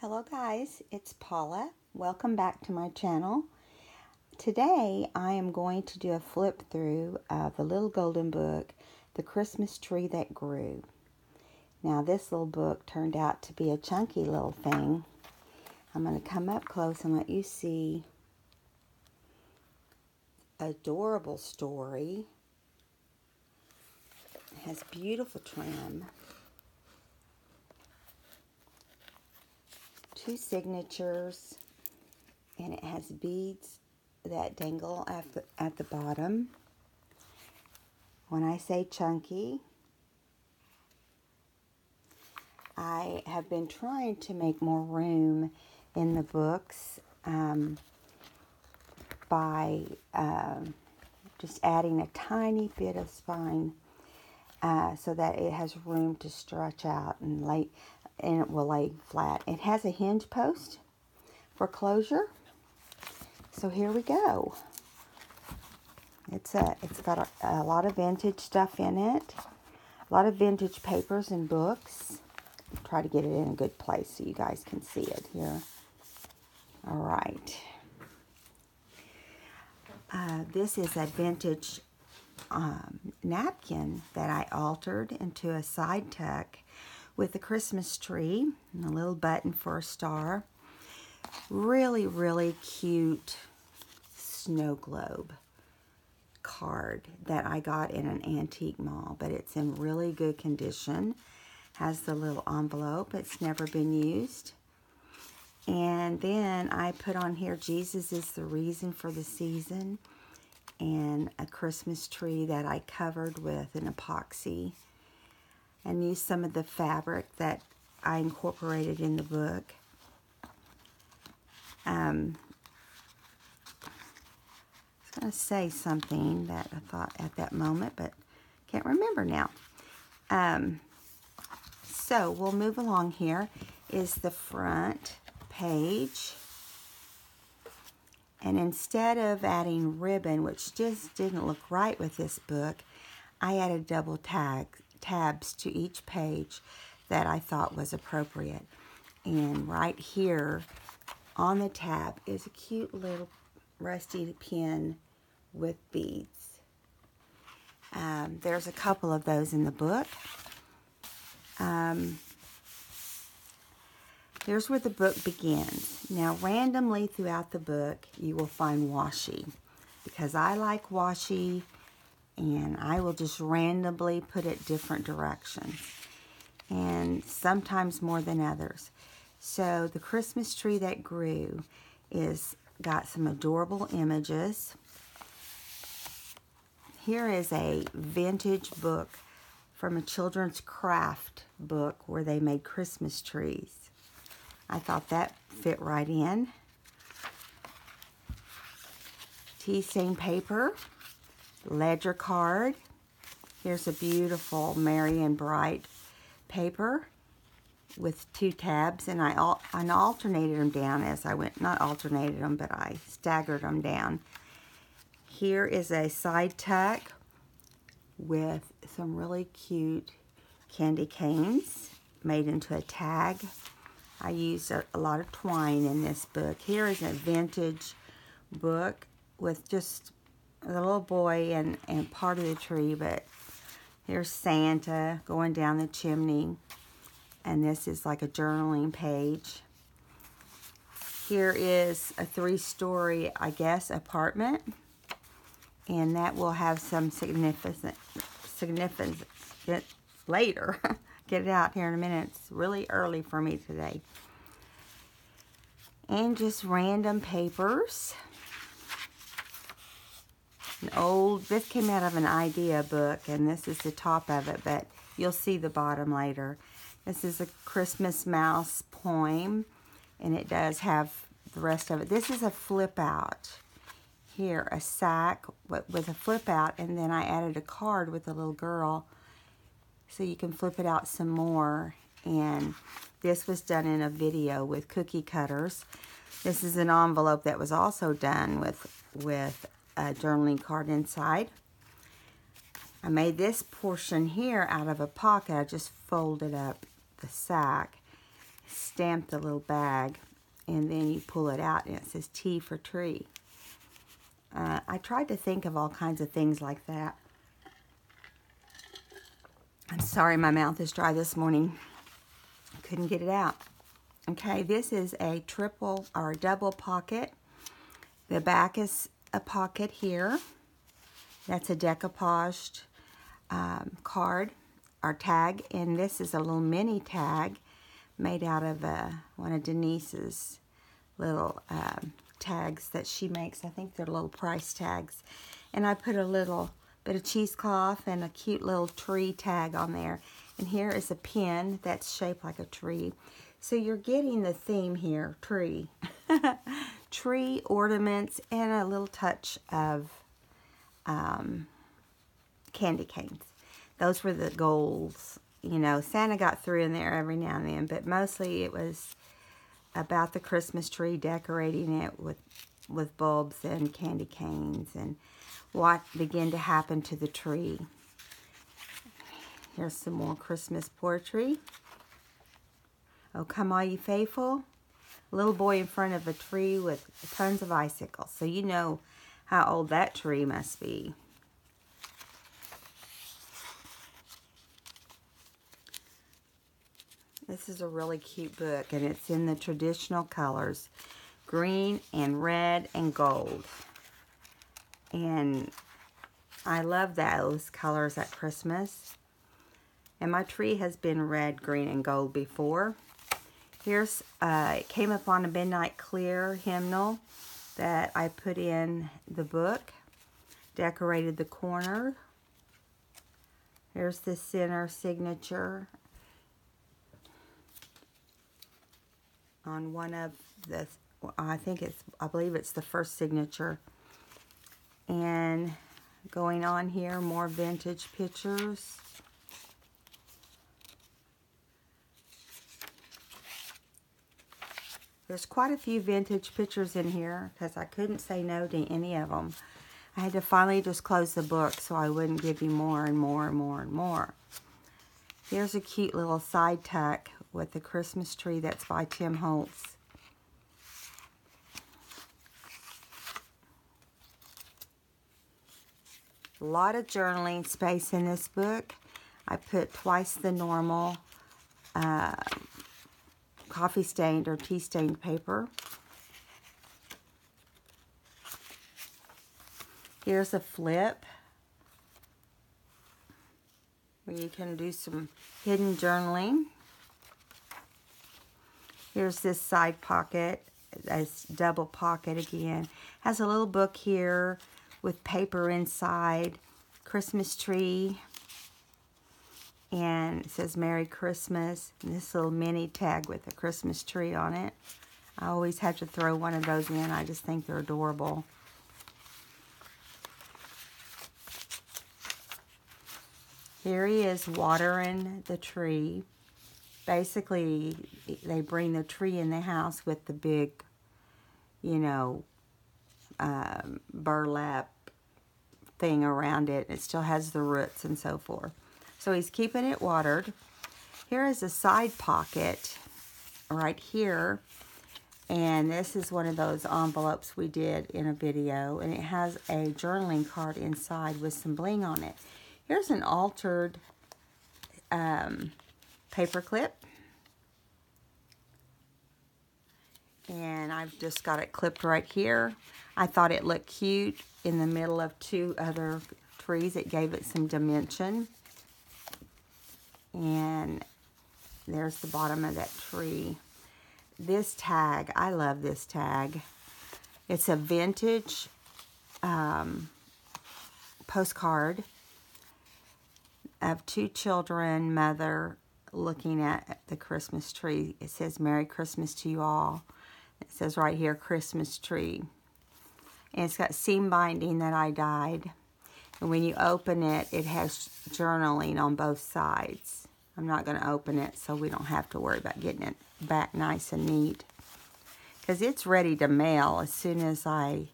Hello guys, it's Paula. Welcome back to my channel. Today I am going to do a flip through of the little golden book, The Christmas Tree That Grew. Now this little book turned out to be a chunky little thing. I'm going to come up close and let you see an adorable story. It has beautiful trim. Two signatures, and it has beads that dangle at the bottom. When I say chunky, I have been trying to make more room in the books by just adding a tiny bit of spine so that it has room to stretch out and it will lay flat. It has a hinge post for closure. So here we go. It's got a lot of vintage stuff in it. A lot of vintage papers and books. Try to get it in a good place so you guys can see it here. All right. This is a vintage napkin that I altered into a side tuck with a Christmas tree and a little button for a star. Really, really cute snow globe card that I got in an antique mall, but it's in really good condition. Has the little envelope. It's never been used. And then I put on here, Jesus is the reason for the season, and a Christmas tree that I covered with an epoxy and used some of the fabric that I incorporated in the book. I was going to say something that I thought at that moment, but can't remember now. So we'll move along. Here is the front page. And instead of adding ribbon, which just didn't look right with this book, I added double tabs to each page that I thought was appropriate. And right here on the tab is a cute little rusty pin with beads. There's a couple of those in the book. Here's where the book begins. Now, randomly throughout the book, you will find washi, because I like washi, and I will just randomly put it different directions, and sometimes more than others. So the Christmas Tree That Grew is got some adorable images. Here is a vintage book from a children's craft book where they made Christmas trees. I thought that fit right in. Tea stain paper, ledger card. Here's a beautiful Merry and Bright paper with two tabs, and I alternated them down as I went. Not alternated them, but I staggered them down. Here is a side tuck with some really cute candy canes made into a tag. I used a lot of twine in this book. Here is a vintage book with just a little boy and part of the tree, but here's Santa going down the chimney, and this is like a journaling page. Here is a 3-story, I guess, apartment, and that will have some significance later. Get it out here in a minute. It's really early for me today. And just random papers. This came out of an idea book, and this is the top of it, but you'll see the bottom later. This is a Christmas mouse poem, and it does have the rest of it. This is a flip out. Here, a sack with a flip out, and then I added a card with a little girl so you can flip it out some more. And this was done in a video with cookie cutters. This is an envelope that was also done with a journaling card inside. I made this portion here out of a pocket. I just folded up the sack stamp the little bag, and then you pull it out and it says T for tree. I tried to think of all kinds of things like that. I'm sorry, my mouth is dry this morning. Couldn't get it out. Okay, this is a triple or a double pocket. The back is a pocket here. That's a decoupaged card or tag, and this is a little mini tag made out of one of Denise's little tags that she makes. I think they're little price tags. And I put a little bit of cheesecloth and a cute little tree tag on there. And here is a pin that's shaped like a tree. So you're getting the theme here, tree. Tree ornaments and a little touch of candy canes. Those were the goals. You know, Santa got through in there every now and then, but mostly it was about the Christmas tree, decorating it with bulbs and candy canes and what began to happen to the tree. Here's some more Christmas poetry. Oh, come all you faithful. A little boy in front of a tree with tons of icicles. So you know how old that tree must be. This is a really cute book, and it's in the traditional colors, green and red and gold. And I love those colors at Christmas. And my tree has been red, green, and gold before. Here's, it came up on a Midnight Clear hymnal that I put in the book. Decorated the corner. Here's the center signature on one of the, I believe it's the first signature. And going on here, more vintage pictures. There's quite a few vintage pictures in here because I couldn't say no to any of them. I had to finally just close the book so I wouldn't give you more and more and more and more. Here's a cute little side tuck with the Christmas tree that's by Tim Holtz. A lot of journaling space in this book. I put twice the normal coffee stained or tea stained paper. Here's a flip where you can do some hidden journaling. Here's this side pocket, this double pocket again. Has a little book here with paper inside, Christmas tree, and it says Merry Christmas, and this little mini tag with a Christmas tree on it. I always have to throw one of those in. I just think they're adorable. Here he is watering the tree. Basically, they bring the tree in the house with the big, you know, burlap thing around it. It still has the roots and so forth. So he's keeping it watered. Here is a side pocket right here. And this is one of those envelopes we did in a video. And it has a journaling card inside with some bling on it. Here's an altered paper clip. And I've just got it clipped right here. I thought it looked cute in the middle of two other trees. It gave it some dimension. And there's the bottom of that tree. This tag, I love this tag. It's a vintage postcard of two children, mother, looking at the Christmas tree. It says, Merry Christmas to you all. It says right here, Christmas tree. And it's got seam binding that I dyed. And when you open it, it has journaling on both sides. I'm not going to open it so we don't have to worry about getting it back nice and neat. Because it's ready to mail as soon as I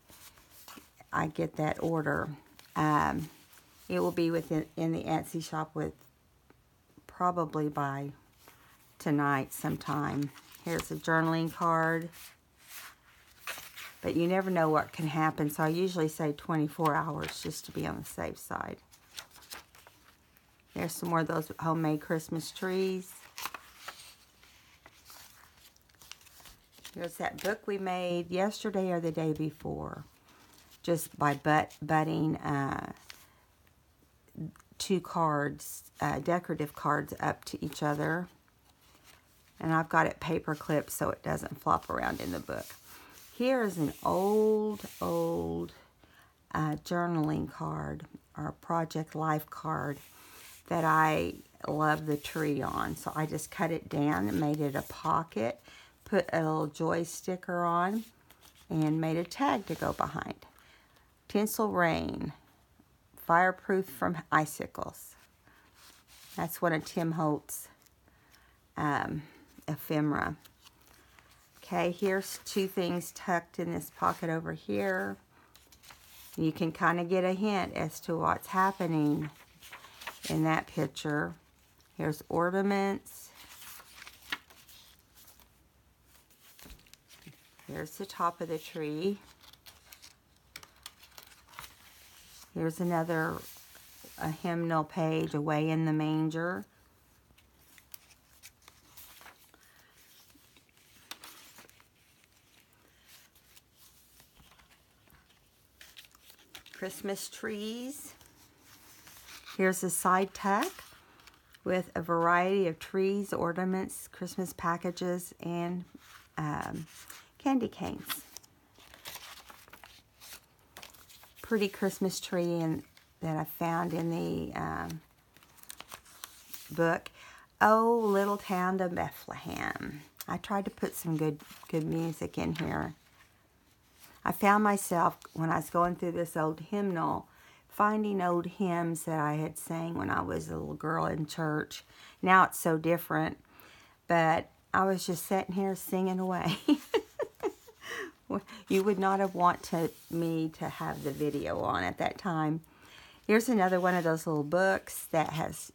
get that order. It will be in the Etsy shop with probably by tonight sometime. Here's a journaling card. But you never know what can happen, so I usually say 24 hours just to be on the safe side. There's some more of those homemade Christmas trees. Here's that book we made yesterday or the day before. Just by butting 2 cards, decorative cards up to each other. And I've got it paper clipped so it doesn't flop around in the book. Here is an old journaling card, or Project Life card, that I love the tree on. So I just cut it down and made it a pocket, put a little joy sticker on, and made a tag to go behind. Tinsel Rain, fireproof from icicles. That's one of Tim Holt's ephemera. Okay, here's 2 things tucked in this pocket over here. You can kind of get a hint as to what's happening in that picture. Here's ornaments. Here's the top of the tree. Here's another hymnal page, Away in the Manger. Christmas trees. Here's a side tuck with a variety of trees, ornaments, Christmas packages, and candy canes. Pretty Christmas tree that I found in the book. Oh, Little Town of Bethlehem. I tried to put some good music in here. I found myself, when I was going through this old hymnal, finding old hymns that I had sang when I was a little girl in church. Now it's so different, but I was just sitting here singing away. You would not have wanted me to have the video on at that time. Here's another one of those little books that has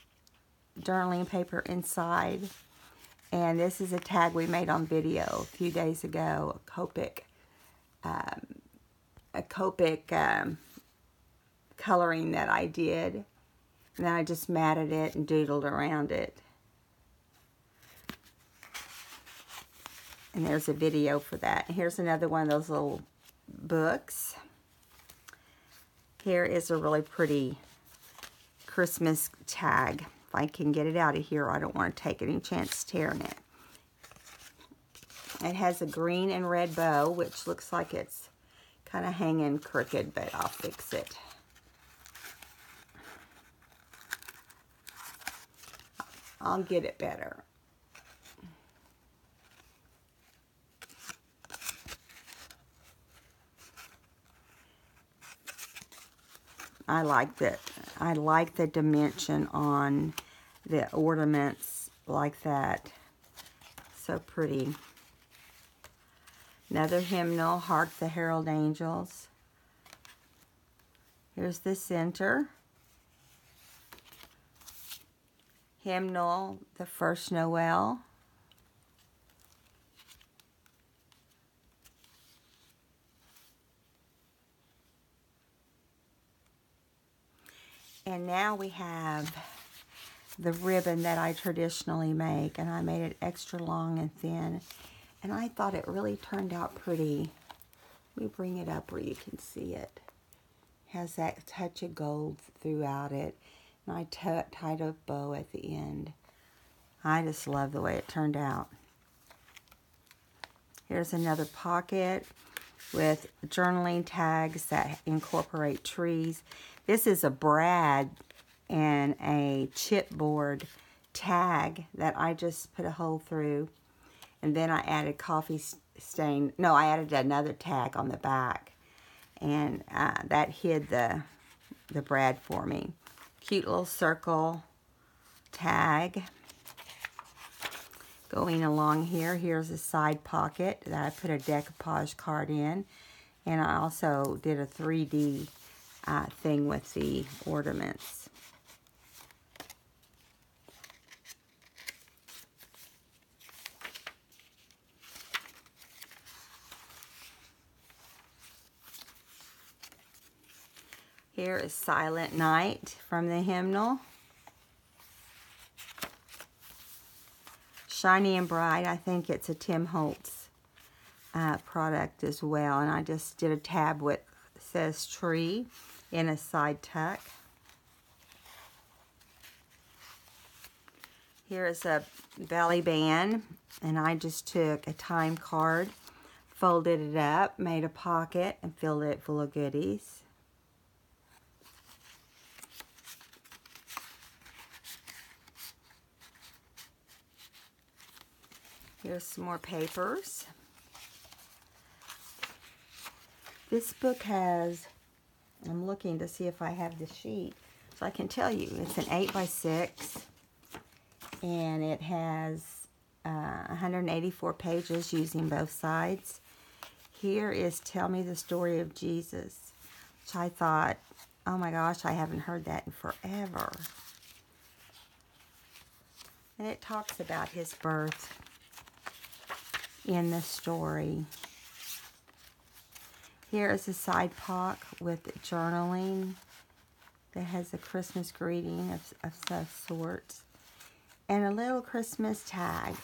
journaling paper inside. And this is a tag we made on video a few days ago, a Copic coloring that I did. And then I just matted it and doodled around it. And there's a video for that. Here's another one of those little books. Here is a really pretty Christmas tag. If I can get it out of here, I don't want to take any chance tearing it. It has a green and red bow, which looks like it's kind of hanging crooked, but I'll fix it. I'll get it better. I like the dimension on the ornaments like that. So pretty. Another hymnal, Hark the Herald Angels. Here's the center. Hymnal, The First Noel. And now we have the ribbon that I traditionally make, and I made it extra long and thin, and I thought it really turned out pretty. Let me bring it up where you can see it. It has that touch of gold throughout it, and I tied a bow at the end. I just love the way it turned out. Here's another pocket with journaling tags that incorporate trees. This is a brad and a chipboard tag that I just put a hole through. And then I added coffee stain. No, I added another tag on the back. And that hid the brad for me. Cute little circle tag. Going along here, here's a side pocket that I put a decoupage card in. And I also did a 3D thing with the ornaments. Here is Silent Night from the hymnal. Shiny and Bright, I think it's a Tim Holtz product as well. And I just did a tab with, says Tree in a side tuck. Here is a belly band, and I just took a time card, folded it up, made a pocket, and filled it full of goodies. Here's some more papers. This book has, I'm looking to see if I have the sheet, so I can tell you, it's an 8x6. And it has 184 pages using both sides. Here is Tell Me the Story of Jesus, which I thought, oh my gosh, I haven't heard that in forever. And it talks about his birth in the story. Here is a side pocket with journaling that has a Christmas greeting of some sorts. And a little Christmas tag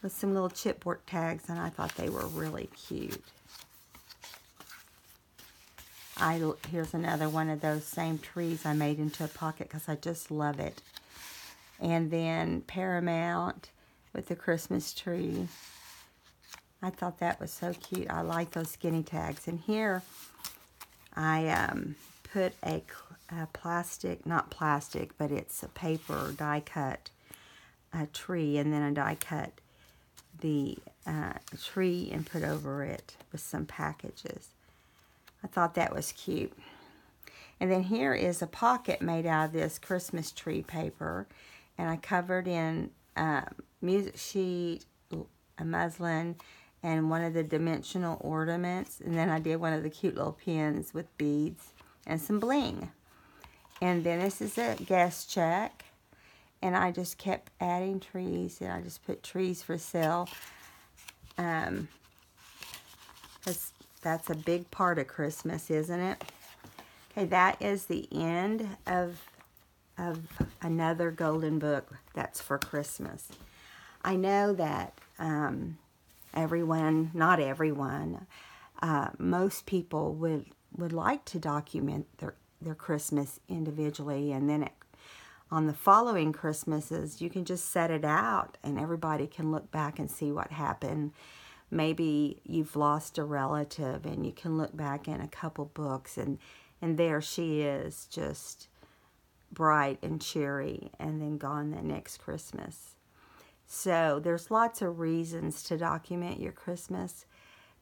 with some little chipboard tags, and I thought they were really cute. Here's another one of those same trees I made into a pocket because I just love it. And then Paramount with the Christmas tree. I thought that was so cute. I like those skinny tags. And here I put a plastic, not plastic, but it's a paper die cut tree, and then I die cut the tree and put over it with some packages. I thought that was cute. And then here is a pocket made out of this Christmas tree paper, and I covered in music sheet, a muslin, and one of the dimensional ornaments, and then I did one of the cute little pins with beads and some bling. And then this is a guest check, and I just kept adding trees, and I just put trees for sale. That's a big part of Christmas, isn't it? Okay, that is the end of another golden book that's for Christmas. I know that everyone, not everyone, most people would like to document their Christmas individually, and then on the following Christmases you can just set it out and everybody can look back and see what happened. Maybe you've lost a relative and you can look back in a couple books and there she is, just bright and cheery, and then gone the next Christmas. So there's lots of reasons to document your Christmas,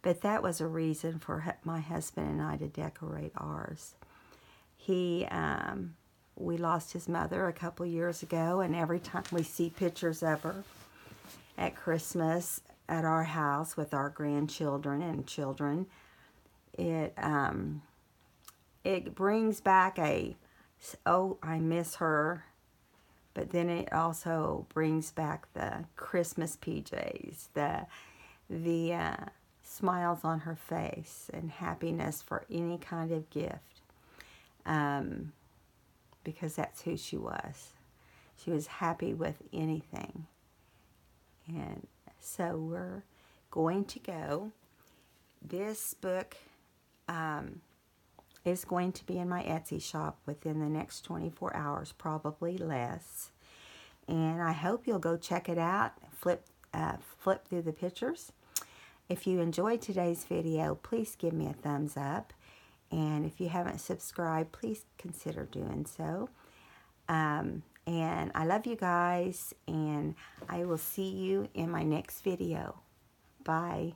but that was a reason for my husband and I to decorate ours. We lost his mother a couple years ago, and every time we see pictures of her at Christmas at our house with our grandchildren and children, it brings back oh, I miss her, but then it also brings back the Christmas PJs, the smiles on her face, and happiness for any kind of gift. Because that's who she was. She was happy with anything. And so we're going to go. This book is going to be in my Etsy shop within the next 24 hours, probably less. And I hope you'll go check it out, flip through the pictures. If you enjoyed today's video, please give me a thumbs up. And if you haven't subscribed, please consider doing so. And I love you guys, and I will see you in my next video. Bye.